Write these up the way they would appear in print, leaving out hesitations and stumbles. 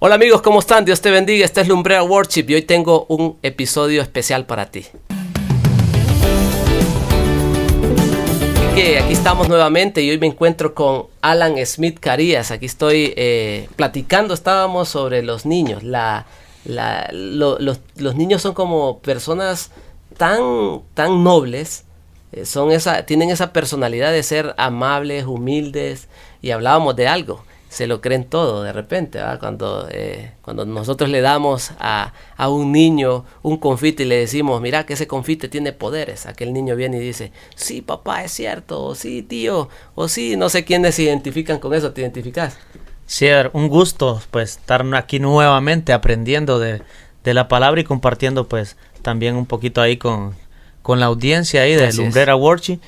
Hola amigos, ¿cómo están? Dios te bendiga, este es Lumbrera Worship y hoy tengo un episodio especial para ti. Aquí estamos nuevamente y hoy me encuentro con Alan Smith Carías. Aquí estoy platicando, estábamos sobre los niños. Los niños son como personas tan nobles, tienen esa personalidad de ser amables, humildes, y hablábamos de algo. Se lo creen todo de repente, ¿verdad? Cuando nosotros le damos a un niño un confite y le decimos, mira que ese confite tiene poderes, aquel niño viene y dice, sí papá, es cierto, o sí tío, o sí, no sé quiénes se identifican con eso. ¿Te identificas? Sí, un gusto pues estar aquí nuevamente aprendiendo de la palabra y compartiendo pues también un poquito ahí con la audiencia ahí de Lumbrera Worship.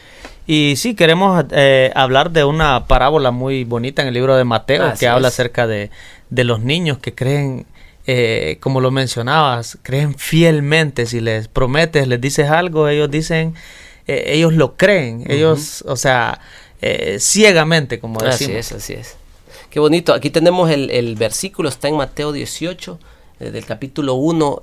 Y sí, queremos hablar de una parábola muy bonita en el libro de Mateo, que habla acerca de los niños que creen, como lo mencionabas, creen fielmente. Si les prometes, les dices algo, ellos dicen, ellos lo creen, ellos, o sea, ciegamente, como decimos. Así es. Qué bonito. Aquí tenemos el versículo, está en Mateo 18, del capítulo 1,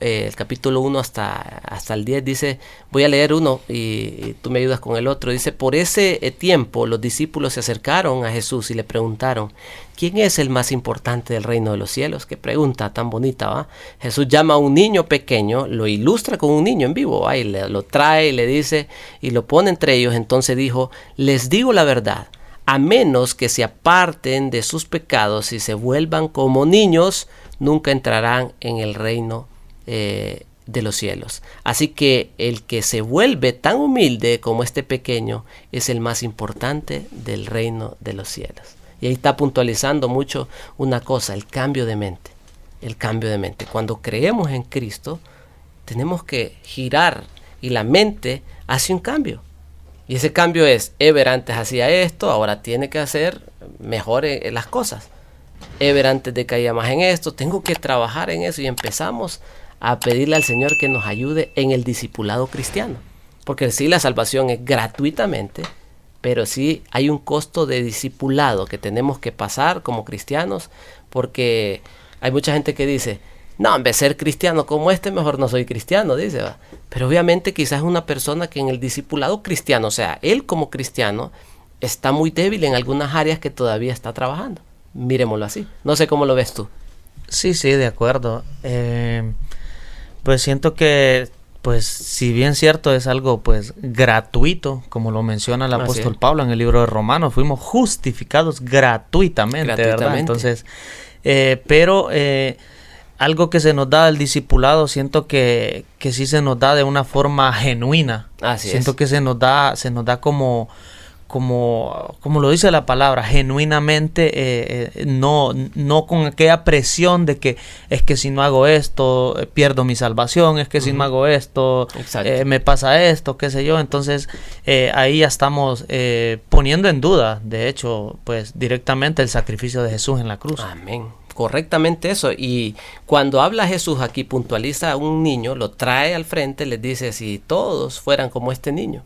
hasta el 10, dice, voy a leer uno y tú me ayudas con el otro. Dice, por ese tiempo los discípulos se acercaron a Jesús y le preguntaron, ¿quién es el más importante del reino de los cielos? Qué pregunta tan bonita, ¿va? Jesús llama a un niño pequeño, lo ilustra con un niño en vivo, ¿va? Y lo trae y le dice, y lo pone entre ellos. Entonces dijo, les digo la verdad, a menos que se aparten de sus pecados y se vuelvan como niños, nunca entrarán en el reino de los cielos. Así que el que se vuelve tan humilde como este pequeño es el más importante del reino de los cielos. Y ahí está puntualizando mucho una cosa, el cambio de mente. El cambio de mente. Cuando creemos en Cristo, tenemos que girar y la mente hace un cambio. Y ese cambio es, Ever antes hacía esto, ahora tiene que hacer mejor las cosas. Ever antes decaía más en esto, tengo que trabajar en eso, y empezamos a pedirle al Señor que nos ayude en el discipulado cristiano. Porque sí, la salvación es gratuitamente, pero sí hay un costo de discipulado que tenemos que pasar como cristianos, porque hay mucha gente que dice, no, en vez de ser cristiano como mejor no soy cristiano, dice, ¿va? Pero obviamente quizás es una persona que en el discipulado cristiano, o sea, él como cristiano, está muy débil en algunas áreas que todavía está trabajando. Miremoslo así. No sé cómo lo ves tú. Sí, de acuerdo. Pues siento que, pues, si bien cierto es algo, pues, gratuito, como lo menciona el apóstol Pablo en el libro de Romanos, fuimos justificados gratuitamente, ¿verdad? Entonces, pero algo que se nos da al discipulado, siento que sí se nos da de una forma genuina. Siento que se nos da como lo dice la palabra, genuinamente, no con aquella presión de que es que si no hago esto pierdo mi salvación, es que si no hago esto me pasa esto, qué sé yo. Entonces ahí ya estamos poniendo en duda, de hecho, pues directamente el sacrificio de Jesús en la cruz. Amén. Correctamente eso. Y cuando habla Jesús aquí, puntualiza a un niño, lo trae al frente, les dice, si todos fueran como este niño.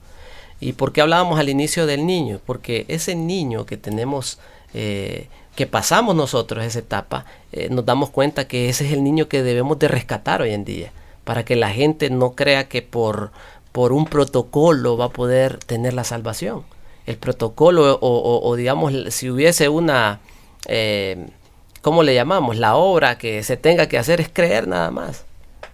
¿Y por qué hablábamos al inicio del niño? Porque ese niño que tenemos, que pasamos nosotros esa etapa, nos damos cuenta que ese es el niño que debemos de rescatar hoy en día, para que la gente no crea que por un protocolo va a poder tener la salvación. El protocolo, o digamos, si hubiese una, ¿cómo le llamamos? La obra que se tenga que hacer es creer nada más.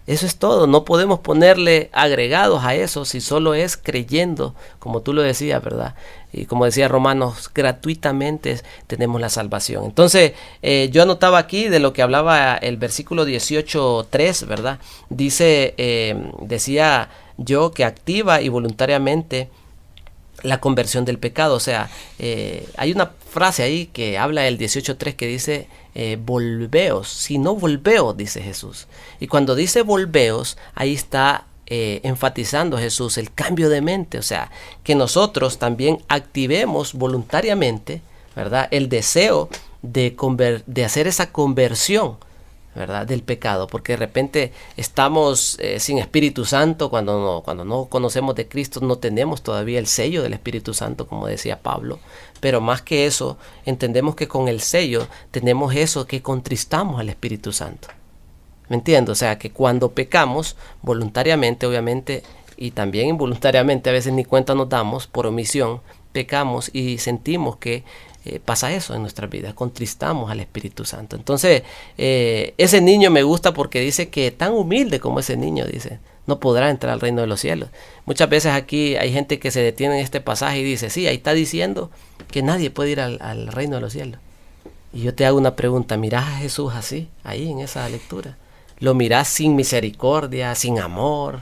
Eso es todo, no podemos ponerle agregados a eso si solo es creyendo, como tú lo decías, ¿verdad? Y como decía Romanos, gratuitamente tenemos la salvación. Entonces, yo anotaba aquí de lo que hablaba el versículo 18:3, ¿verdad? Decía yo que activa y voluntariamente la conversión del pecado. O sea, hay una frase ahí que habla del 18:3 que dice, volveos, si no volveos, dice Jesús. Y cuando dice volveos, ahí está enfatizando Jesús el cambio de mente, o sea, que nosotros también activemos voluntariamente, ¿verdad?, el deseo de hacer esa conversión, ¿verdad? Del pecado, porque de repente estamos sin Espíritu Santo, cuando no conocemos de Cristo, no tenemos todavía el sello del Espíritu Santo, como decía Pablo, pero más que eso, entendemos que con el sello tenemos eso, que contristamos al Espíritu Santo. ¿Me entiendes? O sea, que cuando pecamos, voluntariamente, obviamente, y también involuntariamente, a veces ni cuenta nos damos, por omisión, pecamos y sentimos que pasa eso en nuestras vidas, contristamos al Espíritu Santo. Entonces, ese niño me gusta porque dice que tan humilde como ese niño, dice, no podrá entrar al reino de los cielos. Muchas veces aquí hay gente que se detiene en este pasaje y dice, sí, ahí está diciendo que nadie puede ir al reino de los cielos. Y yo te hago una pregunta, ¿mirás a Jesús así, ahí en esa lectura? ¿Lo mirás sin misericordia, sin amor?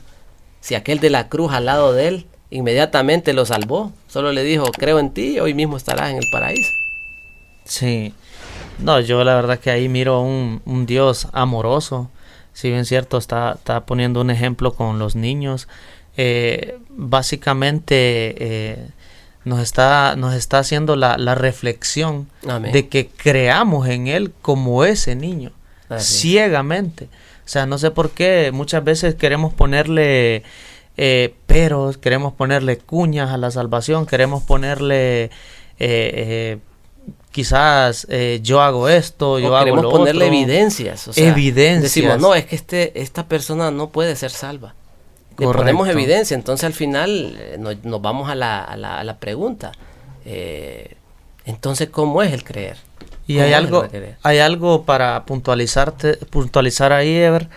Si aquel de la cruz al lado de él inmediatamente lo salvó, solo le dijo, creo en ti, hoy mismo estarás en el paraíso. Sí, no, yo la verdad que ahí miro un Dios amoroso. Si bien cierto, está poniendo un ejemplo con los niños. Básicamente nos está haciendo la reflexión. Amén. De que creamos en Él como ese niño, ciegamente. O sea, no sé por qué muchas veces queremos ponerle peros, queremos ponerle cuñas a la salvación, queremos ponerle quizás yo hago esto, yo hago lo otro. Queremos ponerle evidencias. O sea, evidencias. Decimos, no, es que esta persona no puede ser salva. Le ponemos evidencia, entonces al final nos vamos a la pregunta. Entonces, ¿cómo es el creer? Y hay algo para puntualizar ahí, Ever,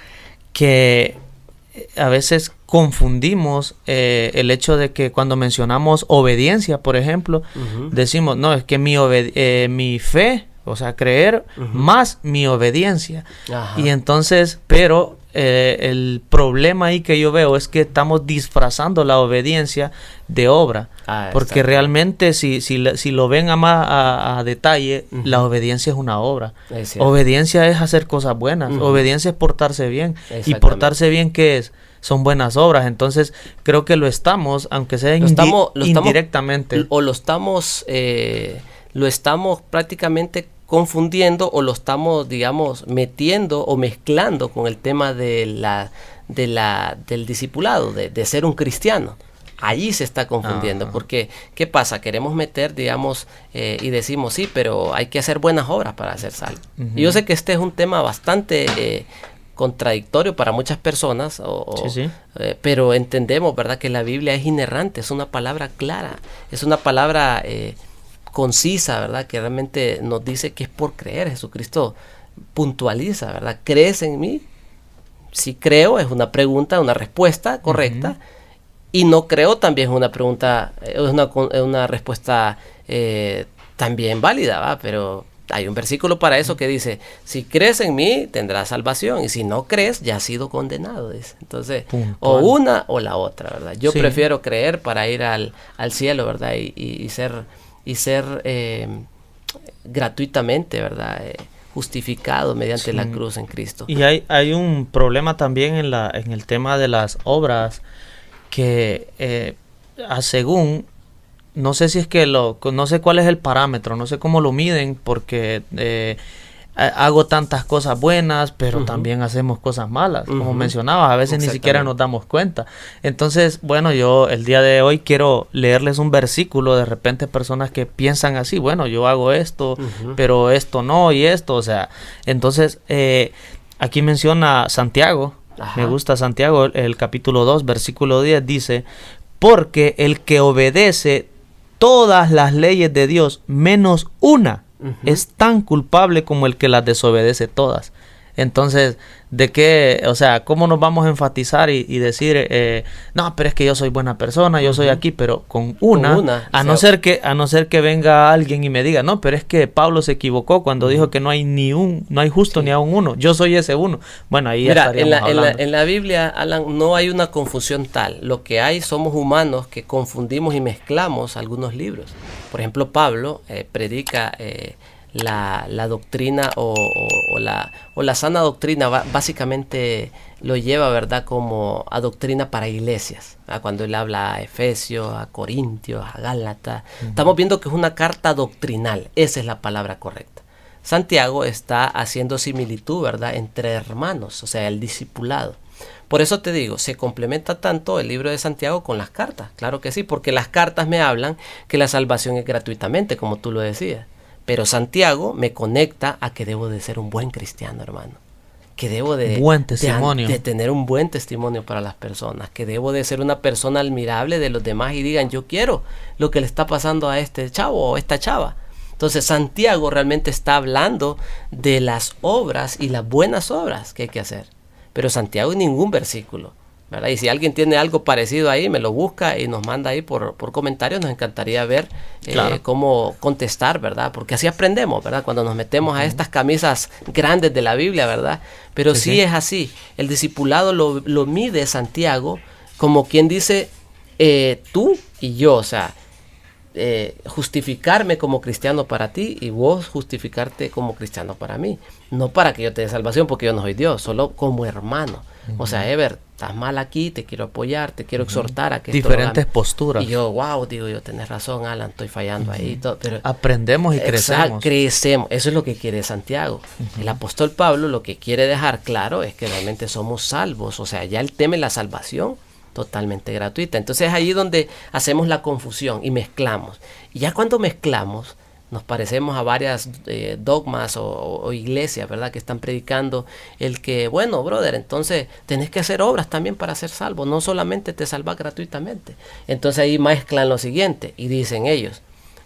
que a veces confundimos el hecho de que cuando mencionamos obediencia, por ejemplo, decimos, no, es que mi fe, o sea, creer más mi obediencia. Ajá. Y entonces, pero el problema ahí que yo veo es que estamos disfrazando la obediencia de obra. Porque realmente si lo ven a detalle, la obediencia es una obra. Obediencia es hacer cosas buenas. Obediencia es portarse bien. Y portarse bien, ¿qué es? Son buenas obras. Entonces creo que lo estamos, aunque sea indirectamente. Lo estamos prácticamente confundiendo, o lo estamos, digamos, metiendo o mezclando con el tema del discipulado, de ser un cristiano. Allí se está confundiendo, porque ¿qué pasa? Queremos meter, digamos, y decimos, sí, pero hay que hacer buenas obras para ser salvo. Y yo sé que este es un tema bastante contradictorio para muchas personas, pero entendemos, ¿verdad?, que la Biblia es inerrante, es una palabra clara, es una palabra concisa, ¿verdad?, que realmente nos dice que es por creer. Jesucristo puntualiza, ¿verdad? ¿Crees en mí? Si creo, es una pregunta, una respuesta correcta. Y no creo también es una pregunta, es una respuesta también válida, ¿va? Pero hay un versículo para eso que dice, si crees en mí, tendrás salvación, y si no crees, ya has sido condenado, dice. Entonces, o una o la otra, ¿verdad? Yo prefiero creer para ir al cielo, ¿verdad? Y ser gratuitamente, ¿verdad? Justificado mediante la cruz en Cristo. Y hay un problema también en el tema de las obras, que según, no sé si es que no sé cuál es el parámetro, no sé cómo lo miden, porque hago tantas cosas buenas, pero también hacemos cosas malas, como mencionabas, a veces ni siquiera nos damos cuenta. Entonces, bueno, yo el día de hoy quiero leerles un versículo. De repente personas que piensan así, bueno, yo hago esto, pero esto no, y esto, o sea, entonces aquí menciona Santiago. Me gusta Santiago, el capítulo 2, versículo 10, dice, porque el que obedece todas las leyes de Dios, menos una, es tan culpable como el que las desobedece todas. Entonces, ¿de qué? O sea, ¿cómo nos vamos a enfatizar y decir, no, pero es que yo soy buena persona, yo soy aquí, pero con una, a no ser que venga alguien y me diga, no, pero es que Pablo se equivocó cuando dijo que no hay justo ni aún uno, yo soy ese uno. Bueno, ahí estaríamos hablando. En la Biblia, Alan, no hay una confusión tal. Lo que hay, somos humanos que confundimos y mezclamos algunos libros. Por ejemplo, Pablo predica la doctrina o la sana doctrina, básicamente lo lleva, ¿verdad?, como a doctrina para iglesias, ¿verdad? Cuando él habla a Efesios, a Corintios, a Gálatas, estamos viendo que es una carta doctrinal. Esa es la palabra correcta. Santiago está haciendo similitud, ¿verdad?, entre hermanos, o sea, el discipulado. Por eso te digo, se complementa tanto el libro de Santiago con las cartas. Claro que sí, porque las cartas me hablan que la salvación es gratuitamente, como tú lo decías. Pero Santiago me conecta a que debo de ser un buen cristiano, hermano. Que debo buen testimonio. de tener un buen testimonio para las personas. Que debo de ser una persona admirable de los demás y digan, yo quiero lo que le está pasando a este chavo o esta chava. Entonces Santiago realmente está hablando de las obras y las buenas obras que hay que hacer. Pero Santiago en ningún versículo, ¿verdad? Y si alguien tiene algo parecido ahí, me lo busca y nos manda ahí por comentarios. Nos encantaría ver claro, cómo contestar, ¿verdad? Porque así aprendemos, ¿verdad? Cuando nos metemos a estas camisas grandes de la Biblia, ¿verdad? Pero sí es así. El discipulado lo mide Santiago como quien dice, tú y yo, o sea, justificarme como cristiano para ti y vos justificarte como cristiano para mí. No para que yo te dé salvación porque yo no soy Dios, solo como hermano. O sea, Ever, estás mal aquí, te quiero apoyar, te quiero exhortar a que diferentes posturas. Y yo, wow, digo yo, tenés razón, Alan, estoy fallando ahí. Todo, pero aprendemos y crecemos. Crecemos, eso es lo que quiere Santiago. El apóstol Pablo lo que quiere dejar claro es que realmente somos salvos. O sea, ya el tema es la salvación totalmente gratuita. Entonces es ahí donde hacemos la confusión y mezclamos. Y ya cuando mezclamos, nos parecemos a varias dogmas o iglesias, ¿verdad?, que están predicando el que, bueno, brother, entonces tenés que hacer obras también para ser salvo, no solamente te salvas gratuitamente. Entonces ahí mezclan lo siguiente y dicen ellos,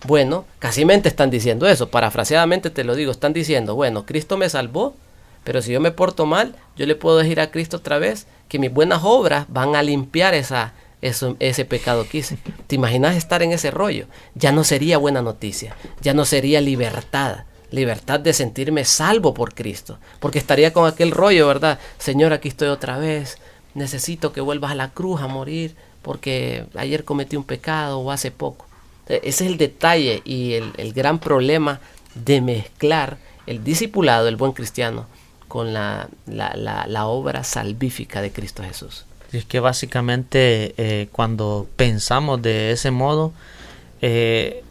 bueno, casimente están diciendo eso, parafraseadamente te lo digo, están diciendo, bueno, Cristo me salvó, pero si yo me porto mal, yo le puedo decir a Cristo otra vez que mis buenas obras van a limpiar ese pecado que hice. ¿Te imaginas estar en ese rollo? Ya no sería buena noticia, ya no sería libertad de sentirme salvo por Cristo, porque estaría con aquel rollo, ¿verdad? Señor, aquí estoy otra vez, necesito que vuelvas a la cruz a morir, porque ayer cometí un pecado o hace poco. Ese es el detalle y el gran problema de mezclar el discipulado, el buen cristiano, con la obra salvífica de Cristo Jesús. Y es que básicamente cuando pensamos de ese modo, de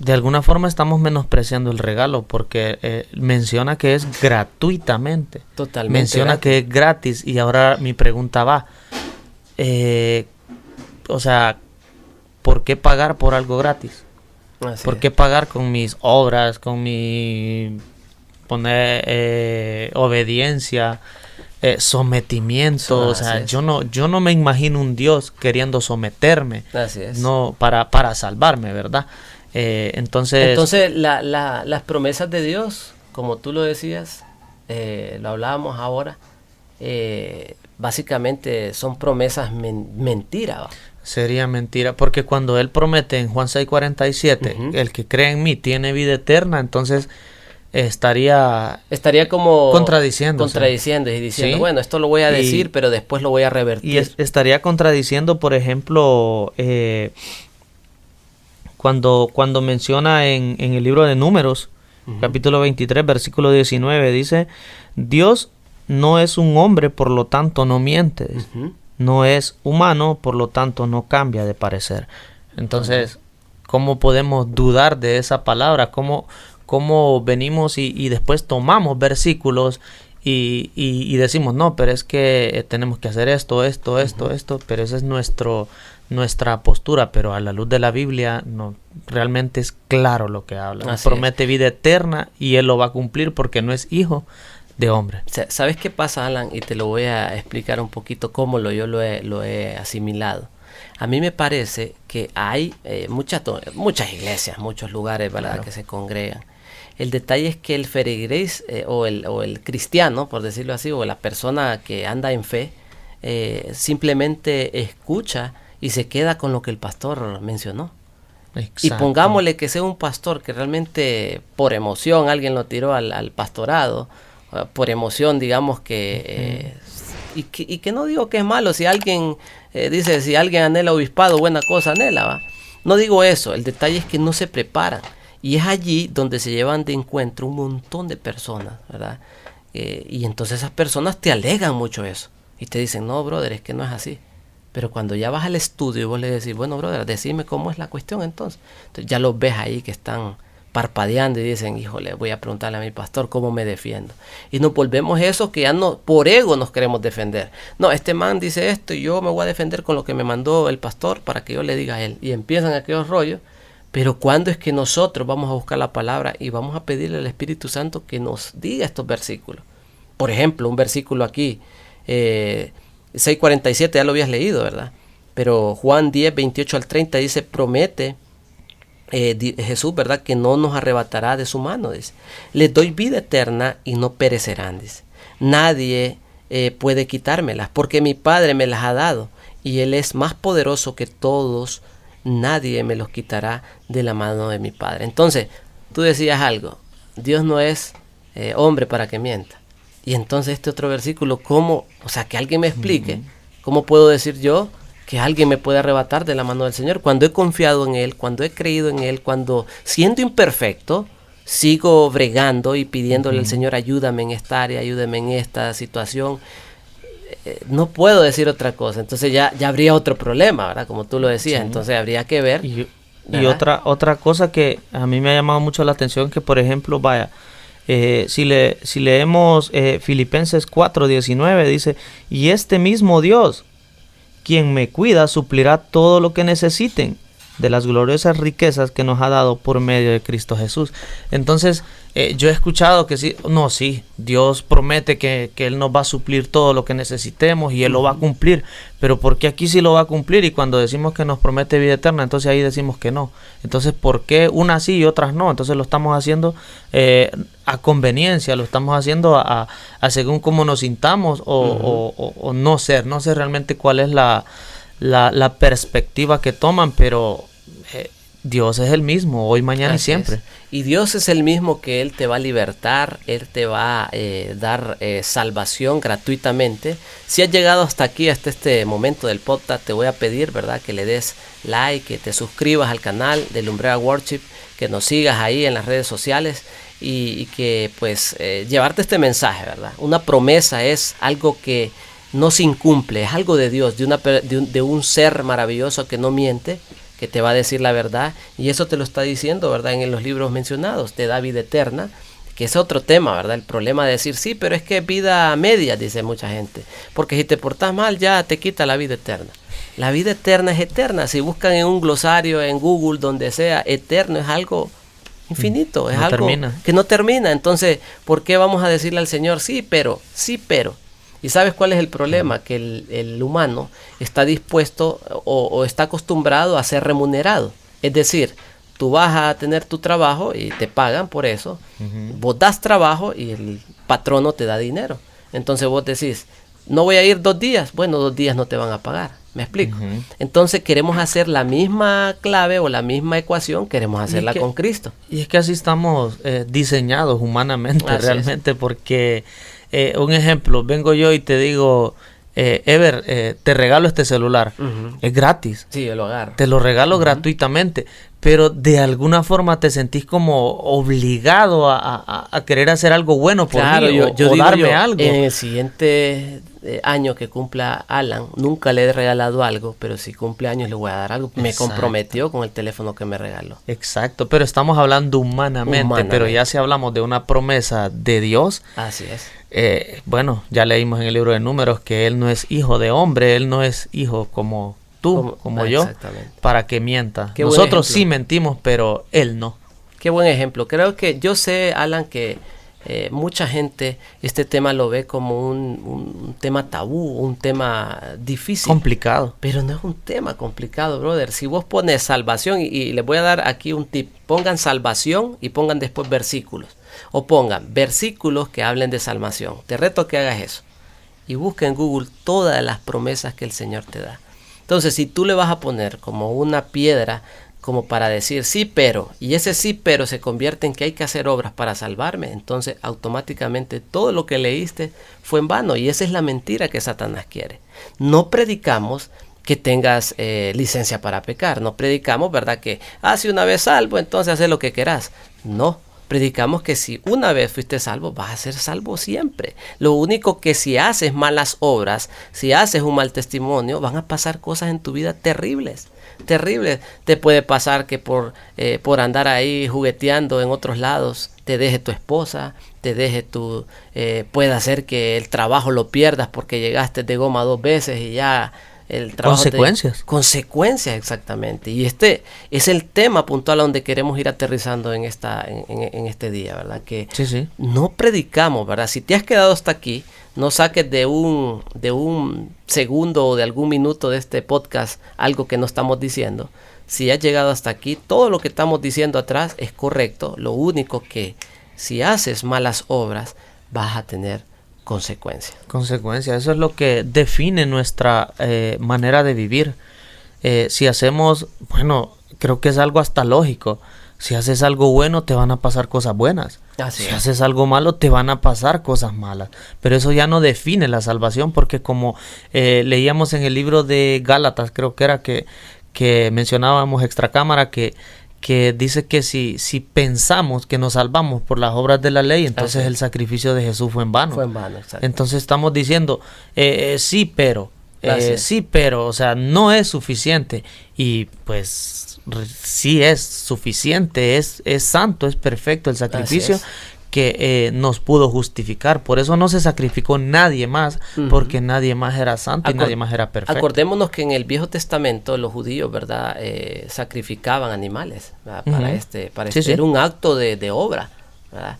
alguna forma estamos menospreciando el regalo, porque menciona que es gratuitamente. Totalmente. Menciona gratis, que es gratis. Y ahora mi pregunta va, o sea, ¿por qué pagar por algo gratis? ¿Por qué pagar con mis obras, con mi obediencia, sometimiento? O sea, yo no me imagino un Dios queriendo someterme, no para salvarme, ¿verdad? Entonces las promesas de Dios, como tú lo decías, lo hablábamos ahora, básicamente son promesas mentira. Sería mentira, porque cuando Él promete en Juan 6:47, el que cree en mí tiene vida eterna, entonces estaría como contradiciendo y diciendo, ¿sí? Bueno, esto lo voy a decir, pero después lo voy a revertir. Y estaría contradiciendo, por ejemplo, cuando menciona en el libro de Números, capítulo 23, versículo 19, dice, Dios no es un hombre, por lo tanto no miente. No es humano, por lo tanto no cambia de parecer. Entonces, ¿cómo podemos dudar de esa palabra? ¿Cómo venimos y después tomamos versículos y decimos, no, pero es que tenemos que hacer esto, pero esa es nuestra postura, pero a la luz de la Biblia no, realmente es claro lo que habla. Nos promete vida eterna y Él lo va a cumplir porque no es hijo de hombre. ¿Sabes qué pasa, Alan? Y te lo voy a explicar un poquito cómo yo lo he asimilado. A mí me parece que hay muchas iglesias, muchos lugares, ¿verdad?, claro, que se congregan. El detalle es que el feligres o el cristiano, por decirlo así, o la persona que anda en fe, simplemente escucha y se queda con lo que el pastor mencionó. Exacto. Y pongámosle que sea un pastor que realmente por emoción alguien lo tiró al pastorado, por emoción, digamos que y que no digo que es malo si alguien dice, si alguien anhela obispado, buena cosa anhela, ¿va? No digo eso, el detalle es que no se preparan y es allí donde se llevan de encuentro un montón de personas, ¿verdad? Y entonces esas personas te alegan mucho eso y te dicen, no, brother, es que no es así. Pero cuando ya vas al estudio y vos le decís, bueno, brother, decime cómo es la cuestión entonces ya los ves ahí que están parpadeando y dicen, híjole, voy a preguntarle a mi pastor cómo me defiendo. Y nos volvemos esos que ya no, por ego nos queremos defender. No, este man dice esto y yo me voy a defender con lo que me mandó el pastor para que yo le diga a él. Y empiezan aquellos rollos. Pero ¿cuándo es que nosotros vamos a buscar la palabra y vamos a pedirle al Espíritu Santo que nos diga estos versículos? Por ejemplo, un versículo aquí, 6:47, ya lo habías leído, ¿verdad? Pero Juan 10, 28 al 30 dice, promete Jesús, ¿verdad? Que no nos arrebatará de su mano, dice. Les doy vida eterna y no perecerán, dice. Nadie puede quitármelas, porque mi Padre me las ha dado y Él es más poderoso que todos. Nadie me los quitará de la mano de mi Padre. Entonces, tú decías algo, Dios no es hombre para que mienta. Y entonces este otro versículo, ¿cómo? O sea, que alguien me explique, ¿cómo puedo decir yo que alguien me puede arrebatar de la mano del Señor? Cuando he confiado en Él, cuando he creído en Él, cuando siendo imperfecto, sigo bregando y pidiéndole al Señor, ayúdame en esta área, ayúdame en esta situación. No puedo decir otra cosa, entonces ya habría otro problema, ¿verdad? Como tú lo decías, sí. Entonces habría que ver. Y otra cosa que a mí me ha llamado mucho la atención, que por ejemplo, si leemos Filipenses 4:19, dice, y este mismo Dios, quien me cuida, suplirá todo lo que necesiten de las gloriosas riquezas que nos ha dado por medio de Cristo Jesús. Entonces, yo he escuchado que sí, Dios promete que Él nos va a suplir todo lo que necesitemos y Él lo va a cumplir, pero ¿por qué aquí sí lo va a cumplir? Y cuando decimos que nos promete vida eterna, entonces ahí decimos que no. Entonces, ¿por qué unas sí y otras no? Entonces lo estamos haciendo a conveniencia, lo estamos haciendo a según cómo nos sintamos o no sé realmente cuál es la perspectiva que toman, pero Dios es el mismo, hoy, mañana y siempre. Y Dios es el mismo, que Él te va a libertar, Él te va a dar salvación gratuitamente. Si has llegado hasta aquí, hasta este momento del podcast, te voy a pedir, ¿verdad?, que le des like, que te suscribas al canal de Lumbrera Worship, que nos sigas ahí en las redes sociales y que pues llevarte este mensaje, ¿verdad? Una promesa es algo que no se incumple, es algo de Dios, de un ser maravilloso que no miente, que te va a decir la verdad, y eso te lo está diciendo, ¿verdad?, en los libros mencionados, te da vida eterna, que es otro tema, ¿verdad? El problema de decir, sí, pero es que es vida media, dice mucha gente, porque si te portas mal ya te quita la vida eterna. La vida eterna es eterna. Si buscan en un glosario, en Google, donde sea, eterno es algo infinito, es algo que no termina. Entonces, ¿por qué vamos a decirle al Señor, sí, pero? ¿Y sabes cuál es el problema? Que el humano está dispuesto o está acostumbrado a ser remunerado. Es decir, tú vas a tener tu trabajo y te pagan por eso. Vos das trabajo y el patrono te da dinero. Entonces vos decís, no voy a ir 2 días. Bueno, 2 días no te van a pagar. ¿Me explico? Entonces queremos hacer la misma clave o la misma ecuación, queremos hacerla con Cristo. Y es que así estamos diseñados humanamente, así realmente, porque... un ejemplo, vengo yo y te digo, Ever, te regalo este celular, es gratis. Sí, yo lo agarro. Te lo regalo gratuitamente, pero de alguna forma te sentís como obligado a querer hacer algo bueno por mí, o darme algo. En el siguiente año que cumpla Alan, nunca le he regalado algo, pero si cumple años le voy a dar algo. Me comprometió con el teléfono que me regaló. Exacto, pero estamos hablando humanamente, pero ya si hablamos de una promesa de Dios. Así es. Bueno, ya leímos en el libro de Números que Él no es hijo de hombre, Él no es hijo como tú, como yo, para que mienta. Nosotros sí mentimos, pero Él no. Qué buen ejemplo. Creo que yo sé, Alan, que mucha gente este tema lo ve como un tema tabú, un tema difícil. Complicado. Pero no es un tema complicado, brother. Si vos pones salvación, y les voy a dar aquí un tip, pongan salvación y pongan después versículos. O pongan versículos que hablen de salvación. Te reto a que hagas eso. Y busca en Google todas las promesas que el Señor te da. Entonces, si tú le vas a poner como una piedra, como para decir sí, pero, y ese sí, pero se convierte en que hay que hacer obras para salvarme, entonces automáticamente todo lo que leíste fue en vano. Y esa es la mentira que Satanás quiere. No predicamos que tengas licencia para pecar. No predicamos, ¿verdad?, que si una vez salvo, entonces haz lo que querás. No. Predicamos que si una vez fuiste salvo, vas a ser salvo siempre. Lo único que si haces malas obras, si haces un mal testimonio, van a pasar cosas en tu vida terribles. terribles. Te puede pasar que por andar ahí jugueteando en otros lados, te deje tu esposa, te deje puede hacer que el trabajo lo pierdas porque llegaste de goma 2 veces y ya el trabajo. Consecuencias, exactamente. Y este es el tema puntual a donde queremos ir aterrizando en este día, ¿verdad? Que sí. No predicamos, ¿verdad? Si te has quedado hasta aquí, no saques de un segundo o de algún minuto de este podcast algo que no estamos diciendo. Si has llegado hasta aquí, todo lo que estamos diciendo atrás es correcto. Lo único que si haces malas obras, vas a tener consecuencias. Eso es lo que define nuestra manera de vivir. Si hacemos, creo que es algo hasta lógico. Si haces algo bueno, te van a pasar cosas buenas. Si haces algo malo, te van a pasar cosas malas. Pero eso ya no define la salvación, porque como leíamos en el libro de Gálatas, creo que era que mencionábamos extracámara, que dice que si pensamos que nos salvamos por las obras de la ley, entonces el sacrificio de Jesús fue en vano. Exacto. Entonces estamos diciendo, sí, pero, o sea, no es suficiente. Y pues sí es suficiente, es santo, es perfecto el sacrificio que nos pudo justificar. Por eso no se sacrificó nadie más, porque nadie más era santo y nadie más era perfecto. Acordémonos que en el Viejo Testamento los judíos, ¿verdad? Sacrificaban animales, ¿verdad? Para era un acto de obra, ¿verdad?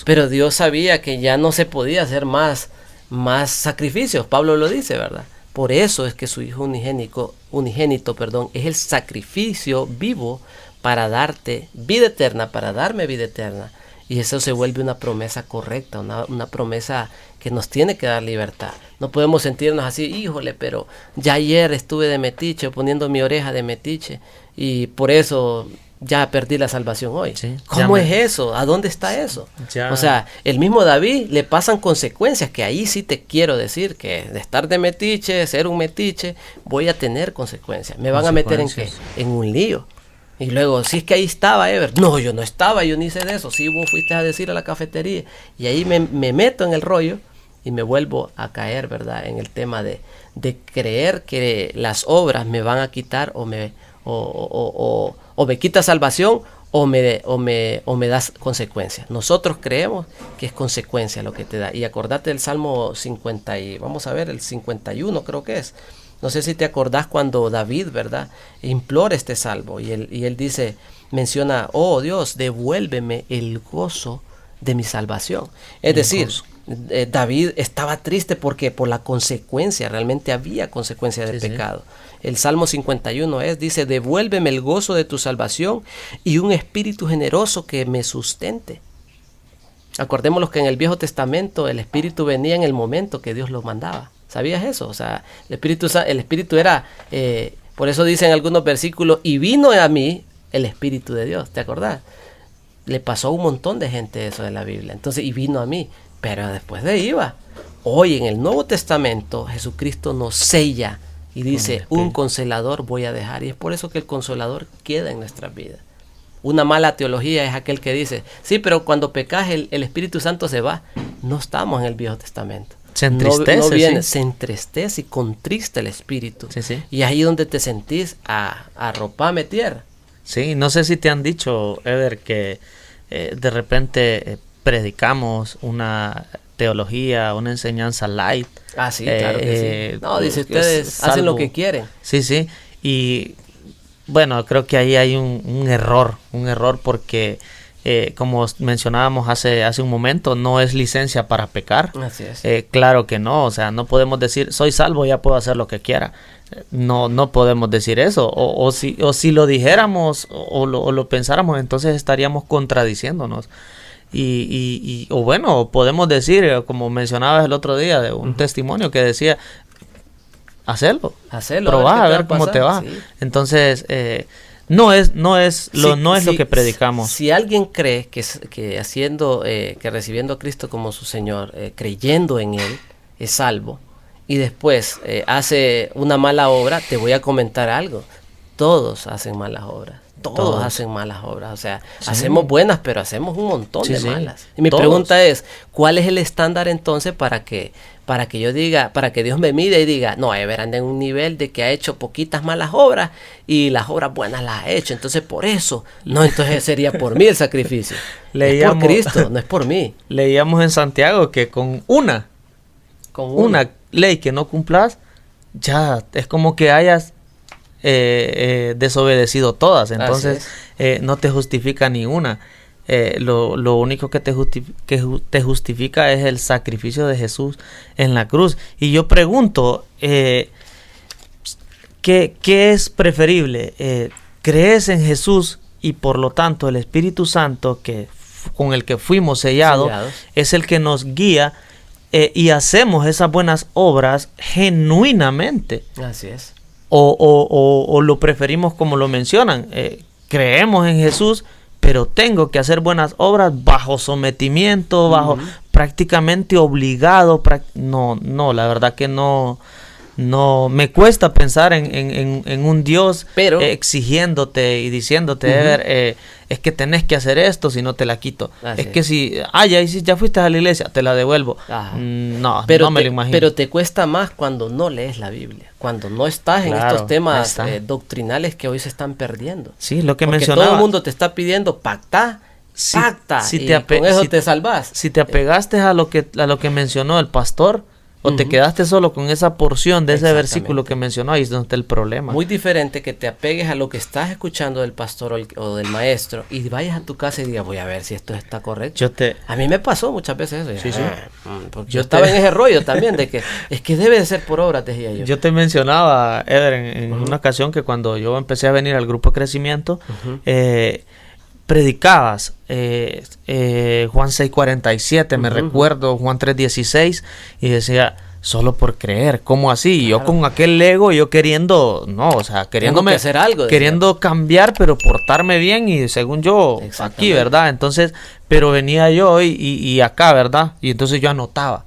Pero Dios sabía que ya no se podía hacer más sacrificios. Pablo lo dice, ¿verdad? Por eso es que su Hijo unigénito, es el sacrificio vivo para darte vida eterna, para darme vida eterna. Y eso se vuelve una promesa correcta, una promesa que nos tiene que dar libertad. No podemos sentirnos así, híjole, pero ya ayer estuve de metiche, poniendo mi oreja de metiche, y por eso ya perdí la salvación hoy. Sí, ¿Cómo es eso? ¿A dónde está eso? O sea, el mismo David le pasan consecuencias, que ahí sí te quiero decir que de estar de metiche, ser un metiche, voy a tener consecuencias. Me van a meter ¿en qué? En un lío. Y luego, si es que ahí estaba Ever. No, yo no estaba, yo ni sé de eso. Sí, vos fuiste a decir a la cafetería. Y ahí me meto en el rollo y me vuelvo a caer, ¿verdad? En el tema de creer que las obras me van a quitar o me quita salvación o me das consecuencias. Nosotros creemos que es consecuencia lo que te da. Y acordate del Salmo 50 y vamos a ver, el 51 creo que es. No sé si te acordás cuando David, ¿verdad?, implora este salmo y él dice, menciona, oh Dios, devuélveme el gozo de mi salvación. Es decir, David estaba triste porque por la consecuencia, realmente había consecuencia del pecado. El Salmo 51 dice, devuélveme el gozo de tu salvación y un espíritu generoso que me sustente. Acordémonos que en el Viejo Testamento el espíritu venía en el momento que Dios lo mandaba. ¿Sabías eso? O sea, el espíritu era, por eso dicen algunos versículos, y vino a mí el Espíritu de Dios, ¿te acordás? Le pasó a un montón de gente eso de la Biblia, entonces, y vino a mí, pero después de ahí iba. Hoy en el Nuevo Testamento Jesucristo nos sella y dice, un consolador voy a dejar, y es por eso que el consolador queda en nuestras vidas. Una mala teología es aquel que dice, sí, pero cuando pecas el Espíritu Santo se va. No estamos en el Viejo Testamento. Se entristece, no viene, se entristece y contrista el espíritu. Sí. Y ahí donde te sentís arropame tierra. Sí, no sé si te han dicho, Ever, que de repente predicamos una teología, una enseñanza light. Sí, claro que sí. No, dice, ustedes hacen lo que quieren. Sí. Y bueno, creo que ahí hay un error porque... como mencionábamos hace un momento, no es licencia para pecar. Así es. Claro que no, o sea, no podemos decir, soy salvo, ya puedo hacer lo que quiera. No podemos decir eso. O si lo dijéramos o lo pensáramos, entonces estaríamos contradiciéndonos. O bueno, podemos decir, como mencionabas el otro día, de un testimonio que decía, hacerlo, probá a ver cómo te va. Sí. Entonces, no es lo que predicamos. Si alguien cree que recibiendo a Cristo como su Señor, creyendo en Él, es salvo, y después hace una mala obra, te voy a comentar algo. Todos hacen malas obras. todos hacen malas obras. O sea, hacemos buenas, pero hacemos un montón de malas. Y mi pregunta es, ¿cuál es el estándar entonces para que yo diga, para que Dios me mire y diga, no, Ever anda en un nivel de que ha hecho poquitas malas obras y las obras buenas las ha hecho, entonces por eso, no, entonces sería por mí el sacrificio. Es por Cristo, no es por mí. Leíamos en Santiago que con una ley que no cumplas, ya es como que hayas desobedecido todas, entonces no te justifica ni una. Lo único que te justifica es el sacrificio de Jesús en la cruz. Y yo pregunto, ¿qué es preferible? ¿Crees en Jesús y por lo tanto el Espíritu Santo con el que fuimos sellados es el que nos guía y hacemos esas buenas obras genuinamente? Así es. O lo preferimos como lo mencionan, creemos en Jesús, pero tengo que hacer buenas obras bajo sometimiento, bajo prácticamente obligado. No, la verdad que no me cuesta pensar en un Dios exigiéndote y diciéndote, es que tenés que hacer esto, si no te la quito. Es que si ya fuiste a la iglesia, te la devuelvo. No me lo imagino. Pero te cuesta más cuando no lees la Biblia, cuando no estás en estos temas doctrinales que hoy se están perdiendo. Sí, lo que porque mencionaba. Todo el mundo te está pidiendo pacta, con eso te salvas. Si te apegaste a lo que mencionó el pastor, o te quedaste solo con esa porción de ese versículo que mencionó, ahí es donde está el problema. Muy diferente que te apegues a lo que estás escuchando del pastor o del maestro y vayas a tu casa y digas, voy a ver si esto está correcto. A mí me pasó muchas veces eso. Porque yo estaba en ese rollo también de que es que debe de ser por obras, decía yo. Yo te mencionaba, Eder, en una ocasión que cuando yo empecé a venir al grupo de crecimiento, predicabas Juan 6:47, me recuerdo, Juan 3:16, y decía, solo por creer, ¿cómo así? Y yo con aquel ego, yo queriendo hacer algo, queriendo cambiar, pero portarme bien y según yo, aquí, ¿verdad? Entonces, pero venía yo y acá, ¿verdad? Y entonces yo anotaba,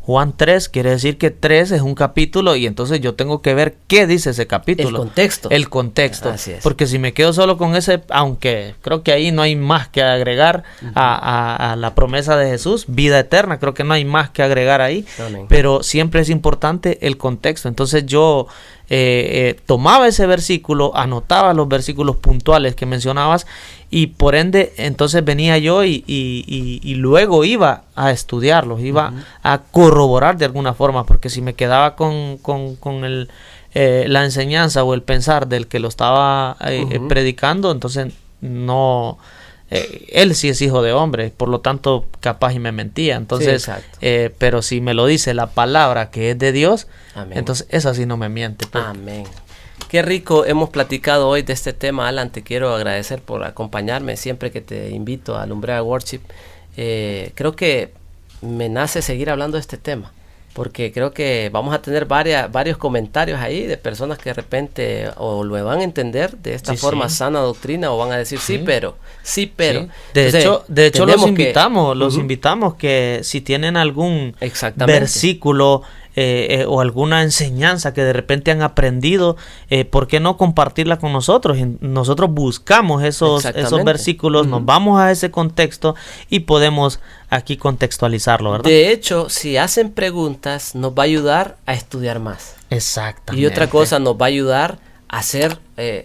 Juan 3 quiere decir que 3 es un capítulo y entonces yo tengo que ver qué dice ese capítulo. El contexto. Así es. Porque si me quedo solo con ese, aunque creo que ahí no hay más que agregar a la promesa de Jesús, vida eterna, creo que no hay más que agregar ahí. Amén. Pero siempre es importante el contexto. Entonces yo tomaba ese versículo, anotaba los versículos puntuales que mencionabas y por ende entonces venía yo y luego iba a estudiarlos, iba a corroborar de alguna forma, porque si me quedaba con la enseñanza o el pensar del que lo estaba predicando, entonces no... él sí es hijo de hombre, por lo tanto capaz y me mentía, entonces pero si me lo dice la palabra que es de Dios, amén, entonces esa sí no me miente. Amén. Qué rico hemos platicado hoy de este tema, Alan. Te quiero agradecer por acompañarme siempre que te invito a Lumbrera Worship. Creo que me nace seguir hablando de este tema, porque creo que vamos a tener varios comentarios ahí de personas que de repente o lo van a entender de esta forma sana doctrina, o van a decir sí, pero. De hecho los invitamos que si tienen algún versículo o alguna enseñanza que de repente han aprendido, ¿por qué no compartirla con nosotros? Y nosotros buscamos esos versículos, nos vamos a ese contexto y podemos aquí contextualizarlo, ¿verdad? De hecho, si hacen preguntas, nos va a ayudar a estudiar más. Exactamente. Y otra cosa, nos va a ayudar a hacer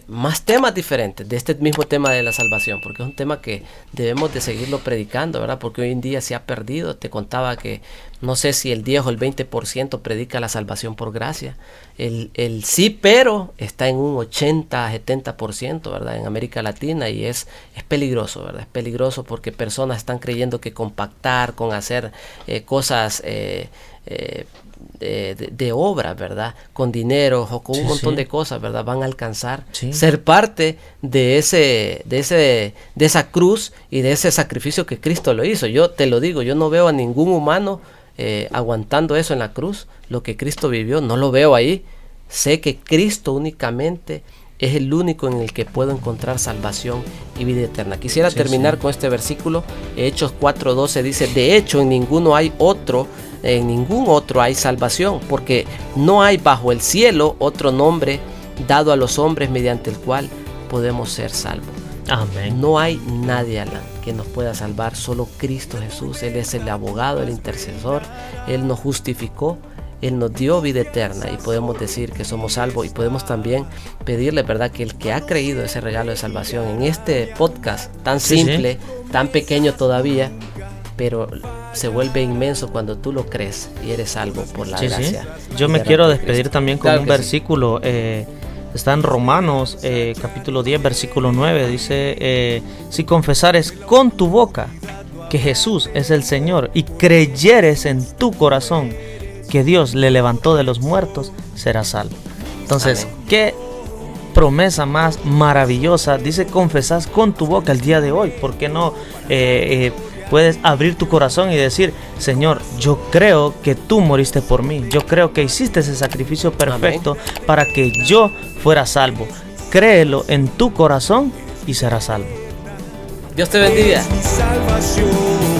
más temas diferentes de este mismo tema de la salvación, porque es un tema que debemos de seguirlo predicando, ¿verdad? Porque hoy en día se ha perdido. Te contaba que no sé si el 10 o el 20% predica la salvación por gracia. El sí, pero está en un 80-70%, ¿verdad? En América Latina, y es peligroso, ¿verdad? Es peligroso porque personas están creyendo que con pactar, con hacer cosas de obra, ¿verdad? Con dinero o con un montón de cosas, ¿verdad? Van a alcanzar ser parte de esa cruz y de ese sacrificio que Cristo lo hizo. Yo te lo digo, yo no veo a ningún humano aguantando eso en la cruz. Lo que Cristo vivió, no lo veo ahí. Sé que Cristo únicamente es el único en el que puedo encontrar salvación y vida eterna. Quisiera terminar con este versículo. Hechos 4:12 dice: de hecho, en ningún otro hay salvación, porque no hay bajo el cielo otro nombre dado a los hombres mediante el cual podemos ser salvos. Amén. No hay nadie, Alan, que nos pueda salvar, solo Cristo Jesús. Él es el abogado, el intercesor. Él nos justificó, Él nos dio vida eterna y podemos decir que somos salvos, y podemos también pedirle, ¿verdad?, que el que ha creído ese regalo de salvación en este podcast tan simple, tan pequeño todavía, pero se vuelve inmenso cuando tú lo crees y eres salvo por la gracia. Yo me quiero despedir también con un versículo. Está en Romanos capítulo 10 versículo 9. Dice, si confesares con tu boca que Jesús es el Señor y creyeres en tu corazón que Dios le levantó de los muertos, serás salvo. Entonces, amén. ¿Qué promesa más maravillosa? Dice, confesás con tu boca el día de hoy. ¿Por qué no puedes abrir tu corazón y decir, Señor, yo creo que tú moriste por mí, yo creo que hiciste ese sacrificio perfecto, amén, para que yo fuera salvo? Créelo en tu corazón y serás salvo. Dios te bendiga. Mi salvación.